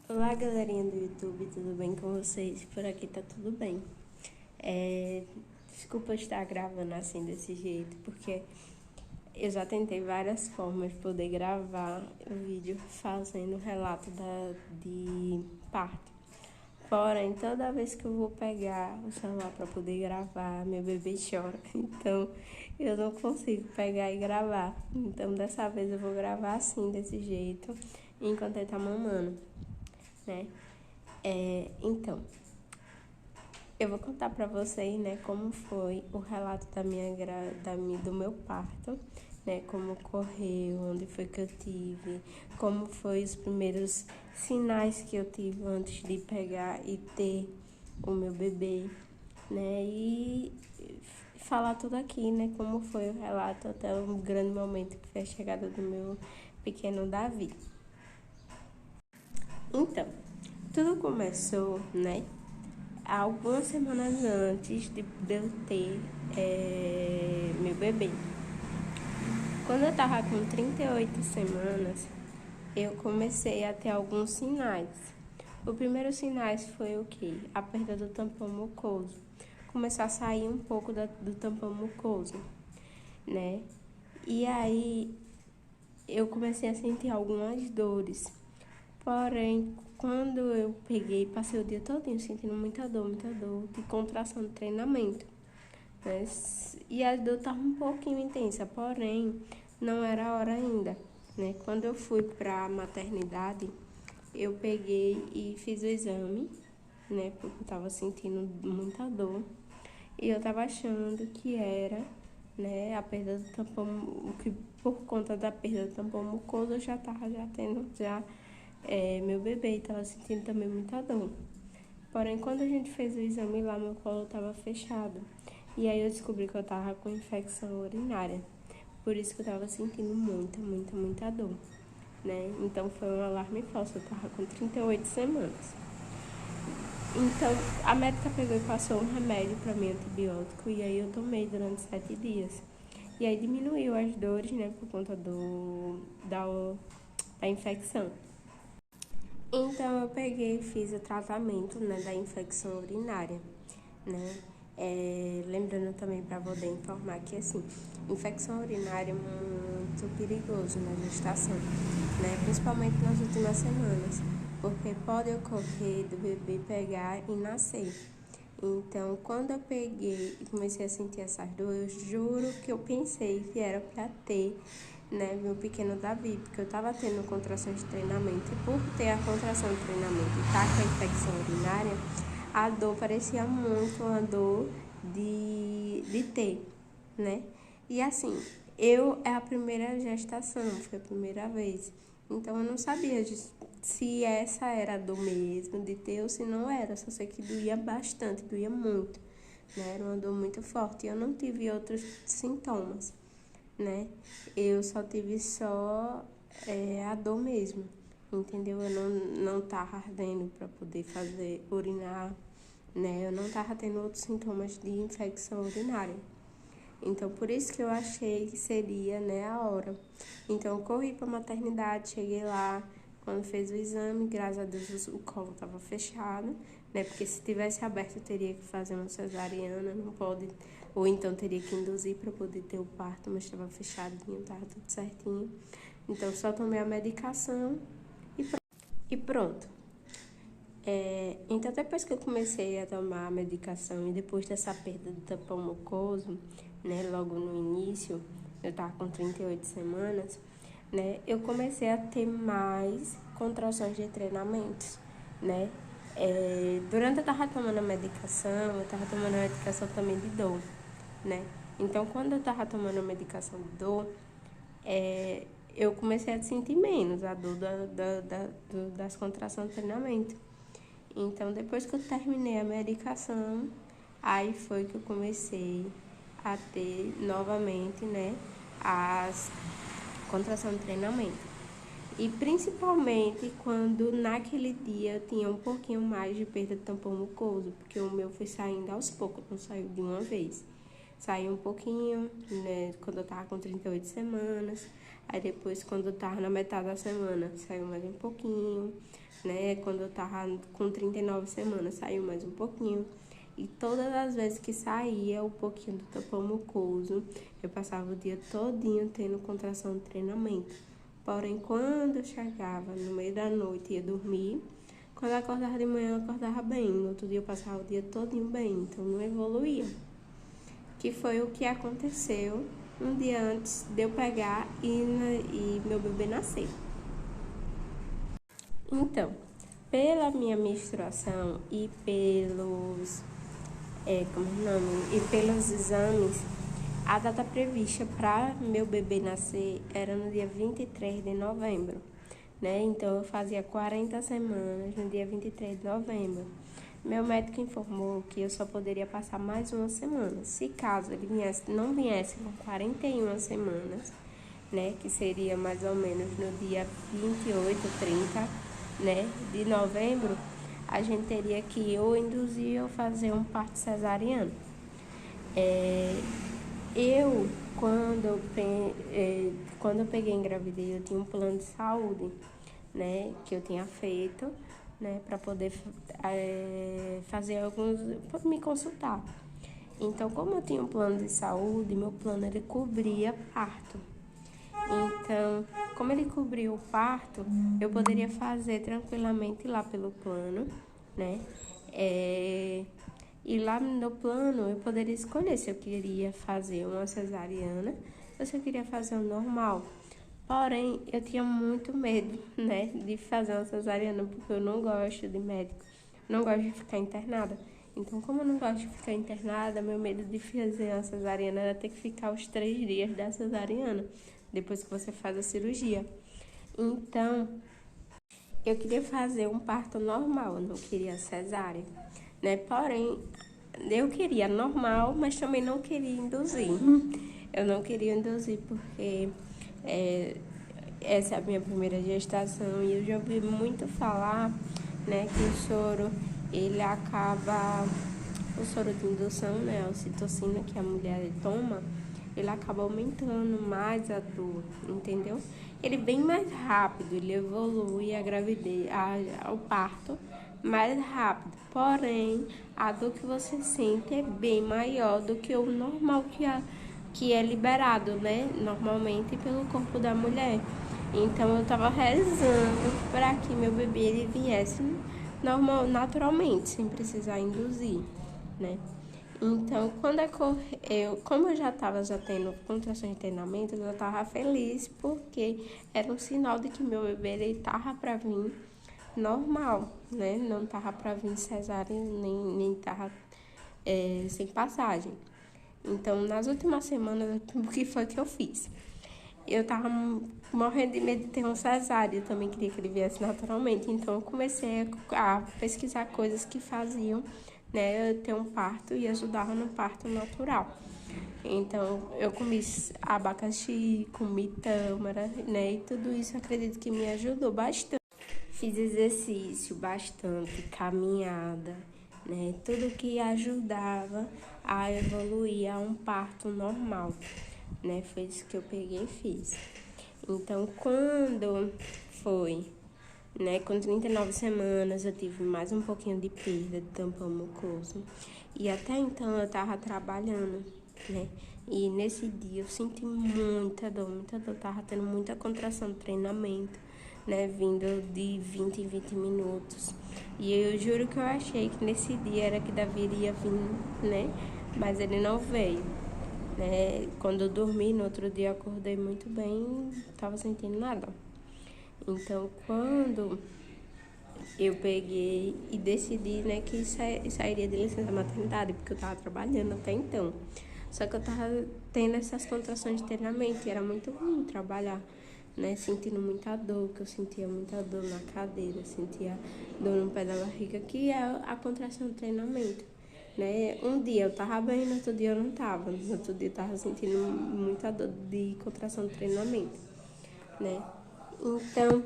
Olá, galerinha do YouTube, tudo bem com vocês? Por aqui tá tudo bem. Desculpa estar gravando assim desse jeito, porque eu já tentei várias formas de poder gravar o vídeo fazendo relato de parto. Porém, toda vez que eu vou pegar o celular para poder gravar, meu bebê chora. Então, eu não consigo pegar e gravar. Então, dessa vez eu vou gravar assim, desse jeito, enquanto ele tá mamando, né? Então, eu vou contar pra vocês, né, como foi o relato do meu parto, né, como ocorreu, onde foi que eu tive, como foi os primeiros sinais que eu tive antes de pegar e ter o meu bebê, né, e falar tudo aqui, né, como foi o relato até o grande momento que foi a chegada do meu pequeno Davi. Então, tudo começou, né, algumas semanas antes de eu ter meu bebê. Quando eu tava com 38 semanas, eu comecei a ter alguns sinais. O primeiro sinais foi o quê? A perda do tampão mucoso. Começou a sair um pouco do tampão mucoso, né? E aí eu comecei a sentir algumas dores. Porém, quando eu peguei, passei o dia todinho sentindo muita dor de contração de treinamento, né? E a dor estava um pouquinho intensa, porém, não era a hora ainda, né? Quando eu fui para a maternidade, eu peguei e fiz o exame, né? Porque eu estava sentindo muita dor e eu estava achando que era, né, a perda do tampão, que por conta da perda do tampão mucoso eu já estava tendo meu bebê estava sentindo também muita dor. Porém, quando a gente fez o exame lá, meu colo estava fechado. E aí eu descobri que eu estava com infecção urinária. Por isso que eu estava sentindo muita dor, né? Então foi um alarme falso, eu estava com 38 semanas. Então, a médica pegou e passou um remédio para mim, antibiótico, e aí eu tomei durante 7 dias. E aí diminuiu as dores, né, por conta da infecção. Então, eu peguei e fiz o tratamento, né, da infecção urinária, né? Lembrando também para poder informar que, assim, infecção urinária é muito perigoso na gestação, né? Principalmente nas últimas semanas, porque pode ocorrer do bebê pegar e nascer. Então, quando eu peguei e comecei a sentir essas dores, eu juro que eu pensei que era para ter, né, meu pequeno Davi, porque eu estava tendo contrações de treinamento e por ter a contração de treinamento e estar com a infecção urinária, a dor parecia muito uma dor de ter, né? E assim, é a primeira gestação, foi a primeira vez. Então eu não sabia se essa era a dor mesmo de ter ou se não era. Só sei que doía bastante, doía muito, né? Era uma dor muito forte. E eu não tive outros sintomas, né? Eu só tive a dor mesmo, entendeu? Eu não tava ardendo para poder fazer urinar, né? Eu não tava tendo outros sintomas de infecção urinária. Então, por isso que eu achei que seria, né, a hora. Então, eu corri para a maternidade, cheguei lá, quando fez o exame, graças a Deus o colo estava fechado, né, porque se tivesse aberto eu teria que fazer uma cesariana, não pode, ou então teria que induzir para poder ter o parto, mas estava fechadinho, estava tudo certinho. Então, só tomei a medicação e pronto. Então, depois que eu comecei a tomar a medicação e depois dessa perda do tampão mucoso, né, logo no início, eu estava com 38 semanas, né, eu comecei a ter mais contrações de treinamentos, né. Durante eu estava tomando a medicação, eu estava tomando a medicação também de dor, né. Então, quando eu estava tomando a medicação de dor, eu comecei a sentir menos a dor das contrações de treinamento. Então, depois que eu terminei a medicação, aí foi que eu comecei a ter novamente, né, as contrações de treinamento. E principalmente quando naquele dia eu tinha um pouquinho mais de perda de tampão mucoso, porque o meu foi saindo aos poucos, não saiu de uma vez. Saiu um pouquinho, né, quando eu tava com 38 semanas, Aí depois, quando eu tava na metade da semana, saiu mais um pouquinho, né? Quando eu tava com 39 semanas, saiu mais um pouquinho. E todas as vezes que saía o pouquinho do tampão mucoso, eu passava o dia todinho tendo contração no treinamento. Porém, quando eu chegava no meio da noite e ia dormir, quando eu acordava de manhã, eu acordava bem. No outro dia eu passava o dia todinho bem, então não evoluía. Que foi o que aconteceu um dia antes de eu pegar e meu bebê nascer. Então, pela minha menstruação e pelos e pelos exames, a data prevista para meu bebê nascer era no dia 23 de novembro, né? Então, eu fazia 40 semanas no dia 23 de novembro. Meu médico informou que eu só poderia passar mais uma semana. Se caso ele não viesse com 41 semanas, né? Que seria mais ou menos no dia 28, 30, né? De novembro, a gente teria que ou induzir ou fazer um parto cesariano. Quando eu peguei e engravidei, eu tinha um plano de saúde, né, que eu tinha feito, né, para poder fazer para me consultar. Então, como eu tinha um plano de saúde, meu plano ele cobria parto. Então, como ele cobria o parto, eu poderia fazer tranquilamente lá pelo plano, né? E lá no plano eu poderia escolher se eu queria fazer uma cesariana ou se eu queria fazer um normal. Porém, eu tinha muito medo, né, de fazer uma cesariana, porque eu não gosto de médico, não gosto de ficar internada. Então, como eu não gosto de ficar internada, meu medo de fazer uma cesariana era ter que ficar os 3 dias da cesariana, depois que você faz a cirurgia. Então, eu queria fazer um parto normal, eu não queria cesárea, né? Porém, eu queria normal, mas também não queria induzir. Eu não queria induzir porque essa é a minha primeira gestação e eu já ouvi muito falar, né, que o soro, ele acaba, o soro de indução, né, a ocitocina que a mulher toma, ele acaba aumentando mais a dor, entendeu? Ele vem mais rápido, ele evolui a gravidez, ao parto mais rápido. Porém, a dor que você sente é bem maior do que o normal que é liberado, né, normalmente pelo corpo da mulher. Então, eu tava rezando para que meu bebê ele viesse naturalmente, sem precisar induzir, né? Então, como eu já estava tendo contrações de treinamento, eu já estava feliz porque era um sinal de que meu bebê ele tava para vir normal, né? Não tava para vir cesárea, nem tava sem passagem. Então, nas últimas semanas, o que foi que eu fiz? Eu tava morrendo de medo de ter um cesárea, eu também queria que ele viesse naturalmente. Então, eu comecei a pesquisar coisas que faziam, né, eu ter um parto e ajudavam no parto natural. Então, eu comi abacaxi, comi tâmara, né, e tudo isso acredito que me ajudou bastante. Fiz exercício bastante, caminhada, né, tudo que ajudava a evoluir a um parto normal, né, foi isso que eu peguei e fiz. Então, quando foi, né, com 39 semanas, eu tive mais um pouquinho de perda de tampão mucoso. E até então eu tava trabalhando, né? E nesse dia eu senti muita dor, tava tendo muita contração no treinamento, né? Vindo de 20 em 20 minutos. E eu juro que eu achei que nesse dia era que Davi iria vir, né? Mas ele não veio, né? Quando eu dormi, no outro dia eu acordei muito bem, não tava sentindo nada. Então, quando eu peguei e decidi, né, que sairia de licença maternidade, porque eu tava trabalhando até então. Só que eu tava tendo essas contrações de treinamento e era muito ruim trabalhar, né, sentindo muita dor, que eu sentia muita dor na cadeira, sentia dor no pé da barriga, que é a contração de treinamento, né. Um dia eu tava bem, no outro dia eu não tava, no outro dia eu tava sentindo muita dor de contração de treinamento, né. Então,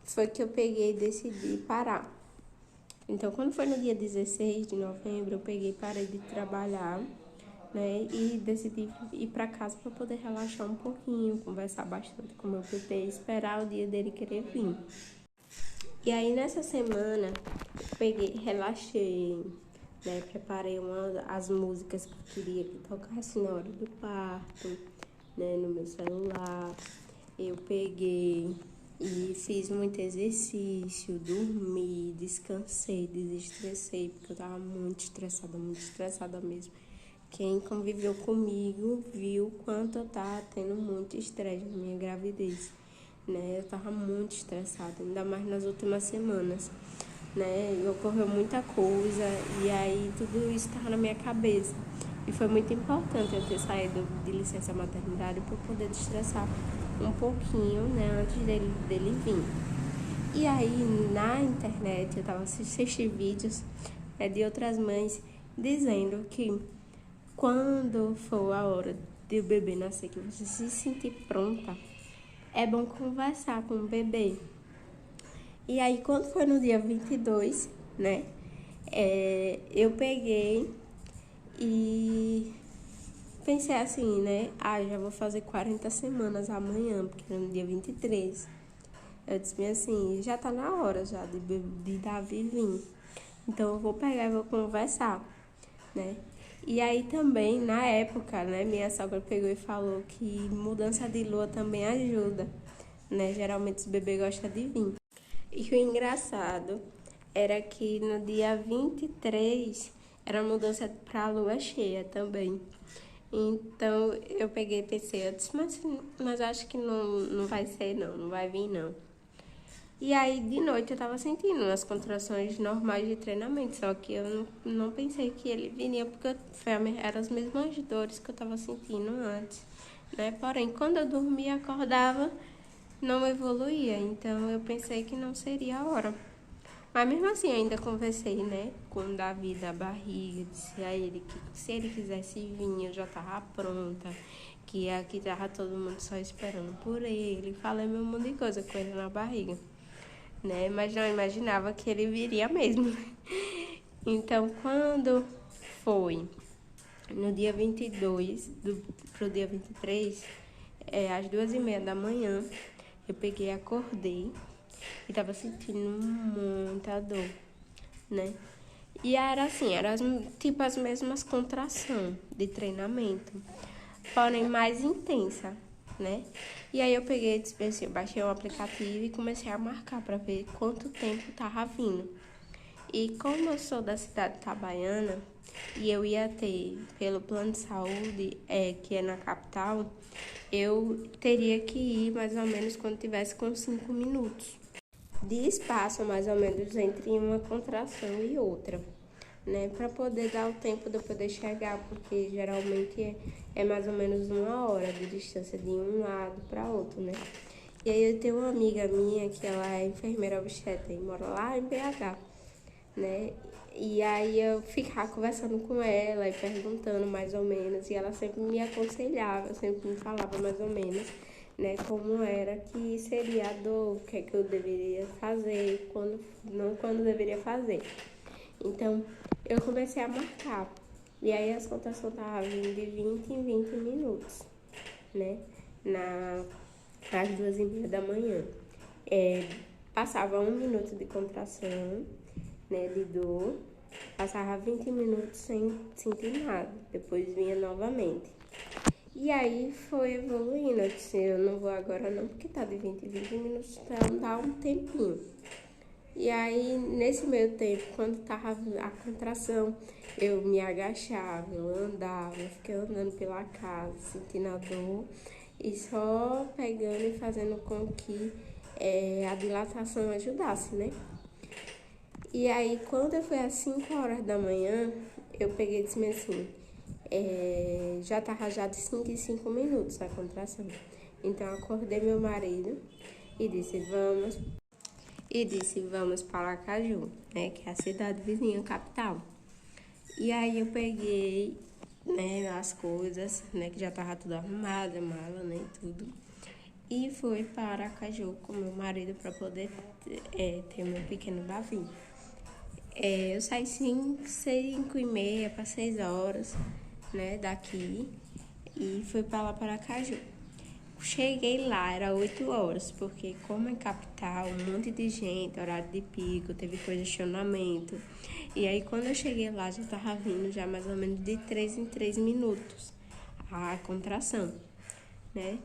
foi que eu peguei e decidi parar. Então, quando foi no dia 16 de novembro, eu peguei e parei de trabalhar, né? E decidi ir para casa para poder relaxar um pouquinho, conversar bastante com meu bebê, esperar o dia dele querer vir. E aí nessa semana eu peguei, relaxei, né? Preparei as músicas que eu queria que tocasse na hora do parto, né? No meu celular. Eu peguei e fiz muito exercício, dormi, descansei, desestressei, porque eu tava muito estressada mesmo. Quem conviveu comigo viu quanto eu tava tendo muito estresse na minha gravidez, né? Eu tava muito estressada, ainda mais nas últimas semanas, né? E ocorreu muita coisa e aí tudo isso tava na minha cabeça. E foi muito importante eu ter saído de licença maternidade para poder destressar um pouquinho, né, antes dele vir. E aí na internet eu tava assistindo vídeos, né, de outras mães dizendo que quando for a hora de o bebê nascer, que você se sentir pronta, é bom conversar com o bebê. E aí quando foi no dia 22, né, eu peguei e pensei assim, né? Já vou fazer 40 semanas amanhã, porque é no dia 23. Eu disse assim, já tá na hora já de Davi vir. Então eu vou pegar e vou conversar, né? E aí também, na época, né, minha sogra pegou e falou que mudança de lua também ajuda, né? Geralmente os bebês gostam de vir. E o engraçado era que no dia 23 era mudança para a lua cheia também. Então eu peguei e pensei, eu disse, mas acho que não vai ser não vai vir não. E aí de noite eu tava sentindo as contrações normais de treinamento, só que eu não pensei que ele viria, porque eram as mesmas dores que eu tava sentindo antes, né? Porém, quando eu dormia, acordava, não evoluía, então eu pensei que não seria a hora. Mas mesmo assim, ainda conversei, né, com o Davi da barriga, disse a ele que se ele quisesse vir, eu já tava pronta, que aqui tava todo mundo só esperando por ele. Falei um monte de coisa com ele na barriga, né, mas não imaginava que ele viria mesmo. Então, quando foi no dia 22 pro dia 23, às 2h30 da manhã, eu peguei, acordei e tava sentindo muita dor, né? E era assim, tipo as mesmas contrações de treinamento, porém mais intensa, né? E aí eu peguei, disse assim, eu baixei o aplicativo e comecei a marcar para ver quanto tempo tava vindo. E como eu sou da cidade de Itabaiana e eu ia ter pelo plano de saúde, que é na capital, eu teria que ir mais ou menos quando tivesse com 5 minutos de espaço, mais ou menos, entre uma contração e outra, né? Para poder dar o tempo de eu poder chegar, porque geralmente é mais ou menos 1 hora de distância de um lado para outro, né? E aí eu tenho uma amiga minha que ela é enfermeira obstetra e mora lá em BH, né? E aí eu ficava conversando com ela e perguntando mais ou menos, e ela sempre me aconselhava, sempre me falava mais ou menos, né, como era que seria a dor, o que é que eu deveria fazer, quando deveria fazer. Então, eu comecei a marcar. E aí as contrações estavam vindo de 20 em 20 minutos, né, às 2h30 da manhã. Passava 1 minuto de contração, né, de dor, passava 20 minutos sem sentir nada, depois vinha novamente. E aí foi evoluindo, eu disse, eu não vou agora não, porque tá de 20 em 20 minutos, então dá um tempinho. E aí, nesse meio tempo, quando tava a contração, eu me agachava, eu andava, eu fiquei andando pela casa, sentindo a dor, e só pegando e fazendo com que a dilatação ajudasse, né? E aí, quando eu fui às 5 horas da manhã, eu peguei e disse assim, já tava já de 5 em 5 minutos a contração. Então, eu acordei meu marido e disse, vamos para Aracaju, né, que é a cidade vizinha, capital. E aí eu peguei, né, as coisas, né, que já tava tudo arrumado, a mala, né, tudo. E fui para Aracaju com meu marido para poder ter meu pequeno Davi. Eu saí 5h30 para 6 horas, né, daqui, e fui para lá para Aracaju. Cheguei lá, era 8 horas, porque como é capital, um monte de gente, horário de pico, teve congestionamento. E aí quando eu cheguei lá, já tava vindo já mais ou menos de 3 em 3 minutos a contração, né?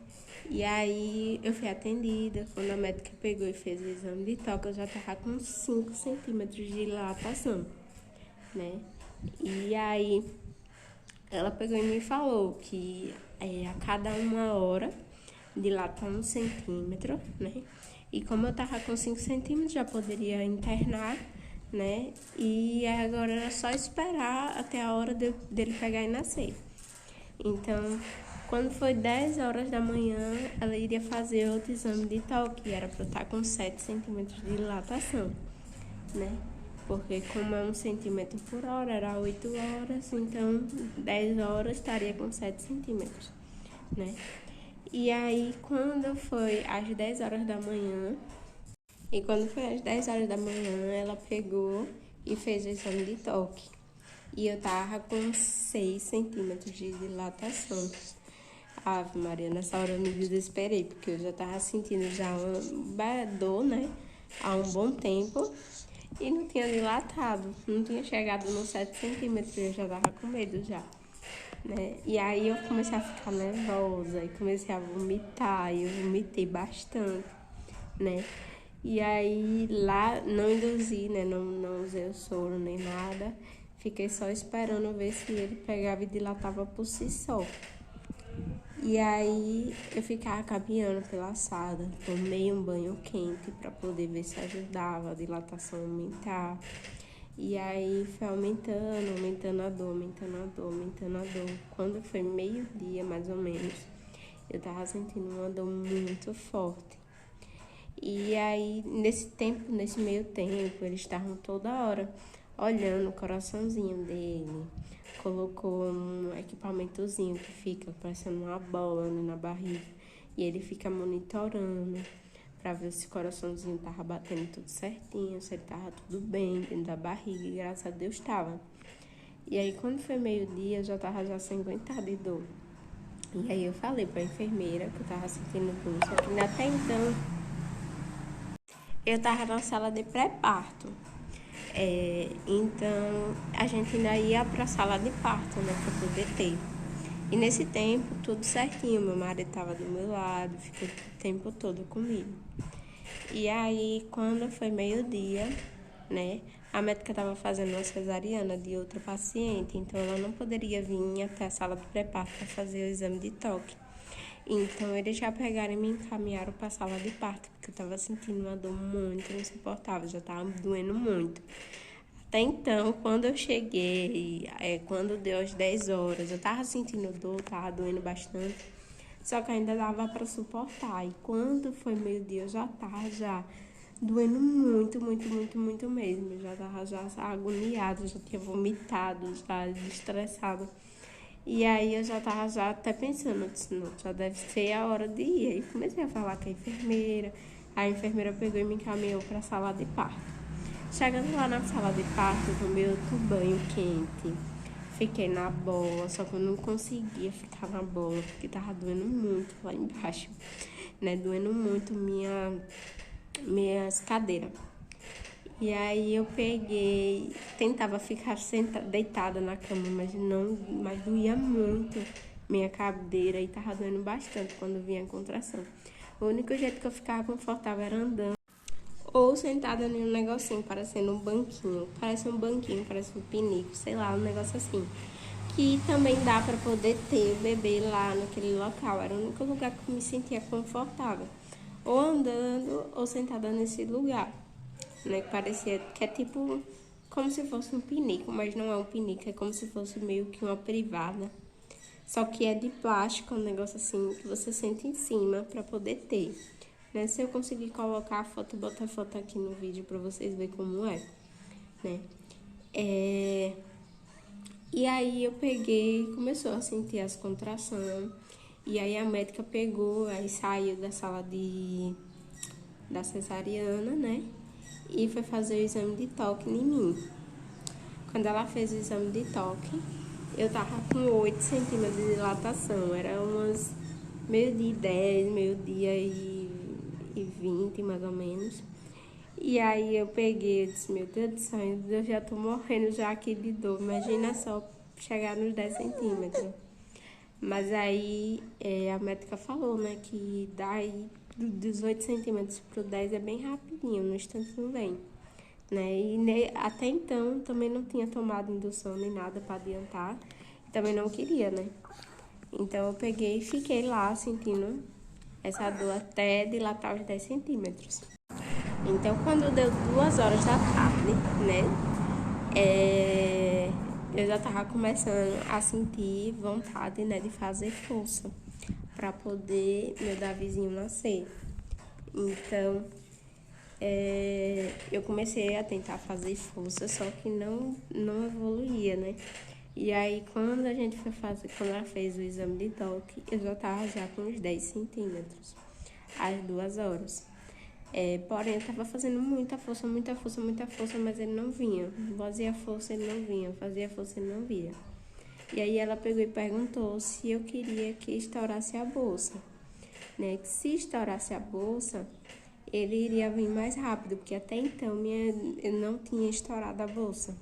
E aí eu fui atendida, quando a médica pegou e fez o exame de toque, eu já tava com 5 centímetros de dilatação, né? E aí ela pegou e me falou que a cada 1 hora dilata 1 centímetro, né? E como eu tava com 5 centímetros, já poderia internar, né? E agora era só esperar até a hora dele pegar e nascer. Então, quando foi 10 horas da manhã, ela iria fazer outro exame de toque, era para eu estar com 7 centímetros de dilatação, né? Porque como é 1 centímetro por hora, era 8 horas, então 10 horas estaria com 7 centímetros, né? E aí, quando foi às 10 horas da manhã, ela pegou e fez o exame de toque. E eu tava com 6 centímetros de dilatação. Ave Maria, nessa hora eu me desesperei, porque eu já tava sentindo já uma dor, né? Há um bom tempo. E não tinha dilatado, não tinha chegado nos 7 centímetros, eu já tava com medo já, né? E aí eu comecei a ficar nervosa e comecei a vomitar, e eu vomitei bastante, né? E aí lá não induzi, né? Não usei o soro nem nada, fiquei só esperando ver se ele pegava e dilatava por si só. E aí eu ficava caminhando pela sala, tomei um banho quente para poder ver se ajudava a dilatação a aumentar. E aí foi aumentando a dor. Quando foi meio-dia, mais ou menos, eu tava sentindo uma dor muito forte. E aí, nesse meio tempo, eles estavam toda hora olhando o coraçãozinho dele. Colocou um equipamentozinho que fica parecendo uma bola, né, na barriga. E ele fica monitorando pra ver se o coraçãozinho tava batendo tudo certinho, se ele tava tudo bem dentro da barriga. E graças a Deus tava. E aí, quando foi meio-dia, eu já tava sem aguentar de dor. E aí eu falei pra enfermeira que eu tava sentindo dor. Só que até então, eu tava na sala de pré-parto. Então, a gente ainda ia pra sala de parto, né, pra poder ter. E nesse tempo, tudo certinho, meu marido tava do meu lado, ficou o tempo todo comigo. E aí, quando foi meio-dia, né, a médica tava fazendo uma cesariana de outra paciente, então ela não poderia vir até a sala de pré-parto para fazer o exame de toque. Então, eles já pegaram e me encaminharam para a sala de parto, porque eu tava sentindo uma dor muito insuportável, já tava doendo muito. Até então, quando eu cheguei, quando deu as 10 horas, eu tava sentindo dor, tava doendo bastante, só que ainda dava para suportar. E quando foi meio-dia, eu já tava doendo muito mesmo. Eu já tava agoniada, já tinha vomitado, já estressada. E aí eu já tava até pensando, disse, não, já deve ser a hora de ir. Aí comecei a falar com a enfermeira pegou e me encaminhou para a sala de parto. Chegando lá na sala de parto, eu tomei outro banho quente. Fiquei na bola, só que eu não conseguia ficar na bola, porque tava doendo muito lá embaixo, né? Doendo muito minhas cadeiras. E aí eu peguei, tentava ficar deitada na cama, mas doía muito minha cadeira e tava doendo bastante quando vinha a contração. O único jeito que eu ficava confortável era andando ou sentada em um negocinho, parecendo um banquinho. Parece um banquinho, parece um pinico, sei lá, um negócio assim. Que também dá para poder ter o bebê lá naquele local. Era o único lugar que eu me sentia confortável. Ou andando ou sentada nesse lugar, né? Que parecia que é tipo como se fosse um pinico, mas não é um pinico, é como se fosse meio que uma privada. Só que é de plástico, um negócio assim que você senta em cima para poder ter. Né? Se eu conseguir colocar a foto, botar a foto aqui no vídeo para vocês verem como é, né? E aí eu peguei, começou a sentir as contrações, e aí a médica pegou, aí saiu da sala da cesariana, né? E foi fazer o exame de toque em mim. Quando ela fez o exame de toque, eu tava com 8 centímetros de dilatação. Era umas meio-dia e 10, meio-dia e 20, mais ou menos. E aí eu peguei, eu disse, meu Deus do céu, eu já tô morrendo já aqui de dor. Imagina só chegar nos 10 centímetros. Mas aí a médica falou, né, que daí dos 8 centímetros pro 10 é bem rapidinho, no instante não vem. Né? E até então também não tinha tomado indução nem nada para adiantar. Também não queria, né? Então eu peguei e fiquei lá sentindo essa dor até dilatar os 10 centímetros. Então quando deu 2 horas da tarde, né? Eu já tava começando a sentir vontade, né, de fazer força para poder meu Davizinho nascer. Então eu comecei a tentar fazer força, só que não evoluía, né? E aí quando a gente foi fazer, quando ela fez o exame de toque, eu já tava já com uns 10 centímetros, às 2 horas. Porém, eu tava fazendo muita força, muita força, muita força, mas ele não vinha. Fazia força, ele não vinha. Fazia força, ele não vinha. E aí ela pegou e perguntou se eu queria que estourasse a bolsa, né? Que se estourasse a bolsa, ele iria vir mais rápido, porque até então eu não tinha estourado a bolsa,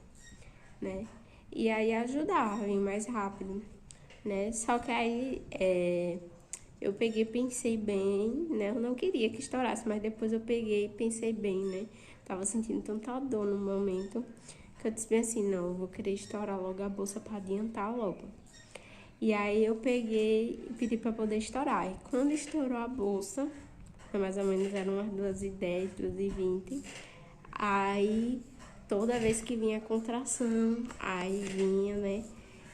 né? E aí ajudava a vir mais rápido, né? Só que aí eu peguei e pensei bem, né? Eu não queria que estourasse, mas depois eu peguei e pensei bem, né? Tava sentindo tanta dor no momento que eu disse bem assim, não, eu vou querer estourar logo a bolsa para adiantar logo. E aí eu peguei e pedi para poder estourar. E quando estourou a bolsa, mais ou menos eram umas 2h10, 2h20, aí toda vez que vinha a contração, aí vinha, né?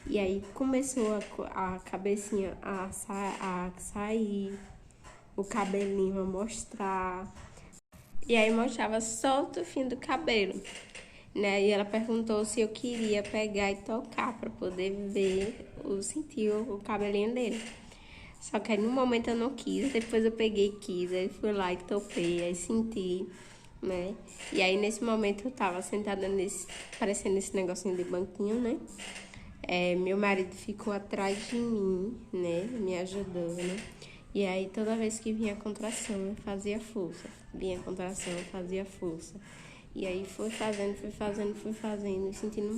E aí começou a cabecinha a sair, o cabelinho a mostrar. E aí mostrava só o fim do cabelo, né? E ela perguntou se eu queria pegar e tocar para poder ver, sentir o cabelinho dele. Só que aí no momento eu não quis, depois eu peguei e quis, aí fui lá e topei, aí senti, né? E aí nesse momento eu tava sentada parecendo esse negocinho de banquinho, né? Meu marido ficou atrás de mim, né? Me ajudando. E aí toda vez que vinha a contração, eu fazia força. Vinha a contração, eu fazia força. E aí fui fazendo, e sentindo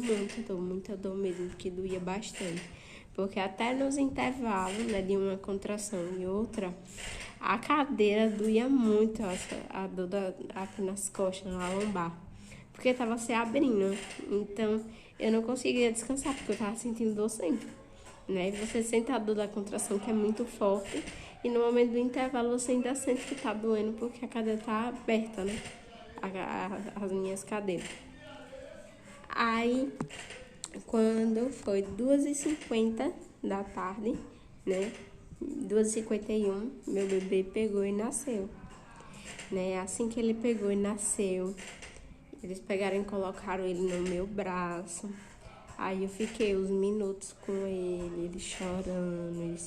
muita dor mesmo, que doía bastante. Porque até nos intervalos, né, de uma contração e outra, a cadeira doía muito, a dor aqui nas costas, na lombar. Porque tava se abrindo. Então, eu não conseguia descansar, porque eu tava sentindo dor sempre. Né? Você sente a dor da contração, que é muito forte. E no momento do intervalo, você ainda sente que tá doendo, porque a cadeira tá aberta, né? As minhas cadeiras. Aí, quando foi 2h50 da tarde, né? 2h51, meu bebê pegou e nasceu. Né? Assim que ele pegou e nasceu, eles pegaram e colocaram ele no meu braço. Aí eu fiquei uns minutos com ele chorando,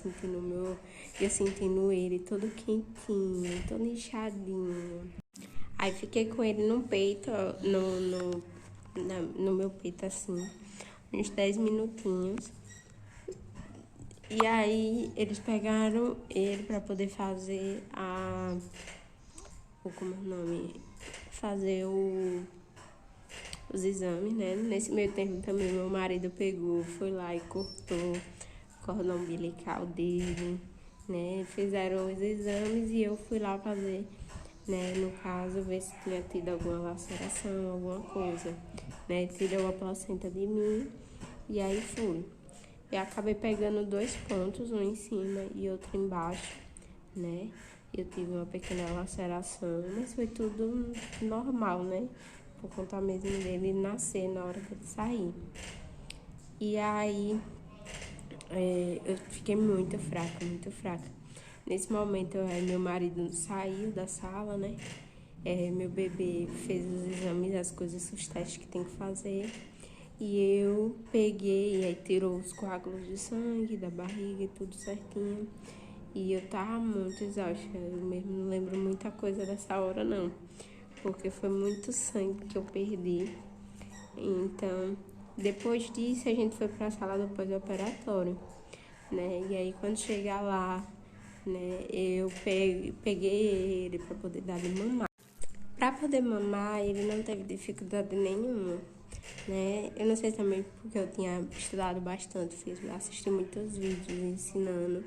eu sentindo ele todo quentinho, todo inchadinho. Aí fiquei com ele no peito, no meu peito assim, uns 10 minutinhos. E aí eles pegaram ele para poder fazer como é o nome? Fazer os exames, né? Nesse meio tempo também meu marido pegou, foi lá e cortou o cordão umbilical dele, né? Fizeram os exames e eu fui lá fazer, né? No caso, ver se tinha tido alguma laceração, alguma coisa, né? Tirou a placenta de mim e aí fui. Eu acabei pegando 2 pontos, um em cima e outro embaixo, né? Eu tive uma pequena laceração, mas foi tudo normal, né? Por conta mesmo dele nascer na hora que ele sair. E aí, eu fiquei muito fraca, muito fraca. Nesse momento, meu marido saiu da sala, né? Meu bebê fez os exames, as coisas, os testes que tem que fazer. E eu peguei, e aí tirou os coágulos de sangue da barriga e tudo certinho. E eu tava muito exausta, eu mesmo não lembro muita coisa dessa hora não, porque foi muito sangue que eu perdi. Então, Depois disso, a gente foi para a sala do pós-operatório, né? E aí, quando chegar lá, né, eu peguei ele para poder dar de mamar. Para poder mamar, ele não teve dificuldade nenhuma, né? Eu não sei também porque eu tinha estudado bastante, assisti muitos vídeos ensinando,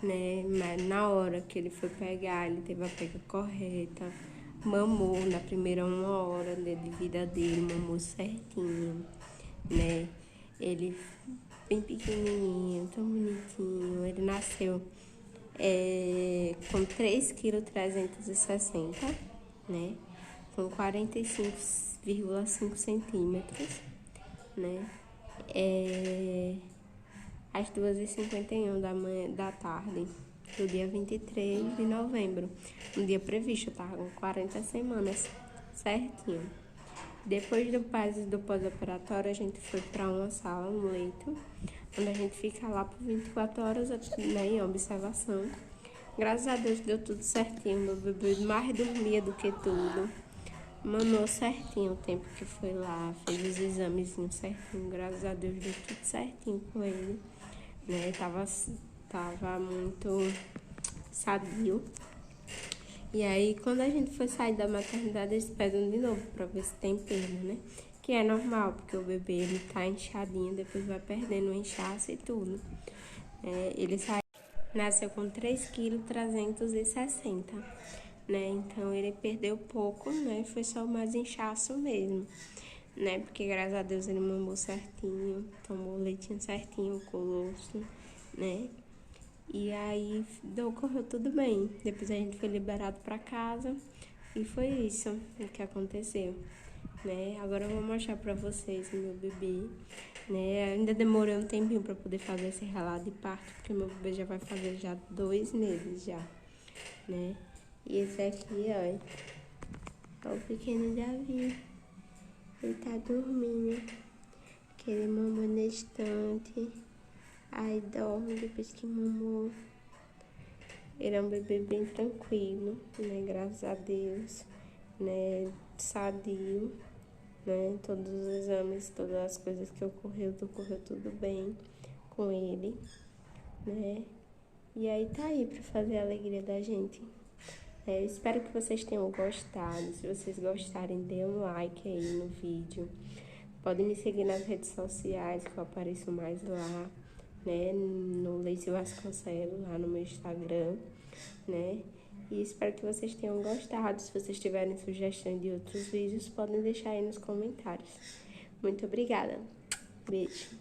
né? Mas na hora que ele foi pegar, ele teve a pega correta, mamou na primeira 1 hora de vida dele, mamou certinho, né? Ele bem pequenininho, tão bonitinho, ele nasceu com 3,360 kg, né? Com 45,5 centímetros, né? Às 2h51 da tarde, do dia 23 de novembro, no dia previsto, eu tava com 40 semanas, certinho. Depois do pós-operatório, a gente foi para uma sala, um leito, onde a gente fica lá por 24 horas, né, em observação. Graças a Deus deu tudo certinho, meu bebê mais dormia do que tudo. Mamou certinho o tempo que foi lá, fez os exames certinho, graças a Deus deu tudo certinho com ele, né? Tava muito sadio. E aí, quando a gente foi sair da maternidade, eles pedem de novo pra ver se tem perda, né? Que é normal, porque o bebê, ele tá inchadinho, depois vai perdendo o inchaço e tudo. Ele nasceu com 3,360 kg, né? Então, ele perdeu pouco, né? Foi só mais inchaço mesmo, né? Porque, graças a Deus, ele mamou certinho, tomou o leitinho certinho, o colosso, né? E aí, correu tudo bem. Depois a gente foi liberado para casa e foi isso o que aconteceu, né? Agora eu vou mostrar para vocês o meu bebê, né? Ainda demorei um tempinho para poder fazer esse relato de parto, porque meu bebê já vai fazer já 2 meses já, né? E esse aqui, ó, é o pequeno Davi. Ele tá dormindo, porque ele mamou na estante. Aí dorme depois que mamou. Ele é um bebê bem tranquilo, né? Graças a Deus, né? Sadio, né? Todos os exames, todas as coisas que ocorreu tudo bem com ele, né? E aí tá aí pra fazer a alegria da gente. Eu espero que vocês tenham gostado. Se vocês gostarem, dê um like aí no vídeo. Podem me seguir nas redes sociais, que eu apareço mais lá, né? No Leice Vasconcelos, lá no meu Instagram, né? E espero que vocês tenham gostado. Se vocês tiverem sugestões de outros vídeos, podem deixar aí nos comentários. Muito obrigada. Beijo.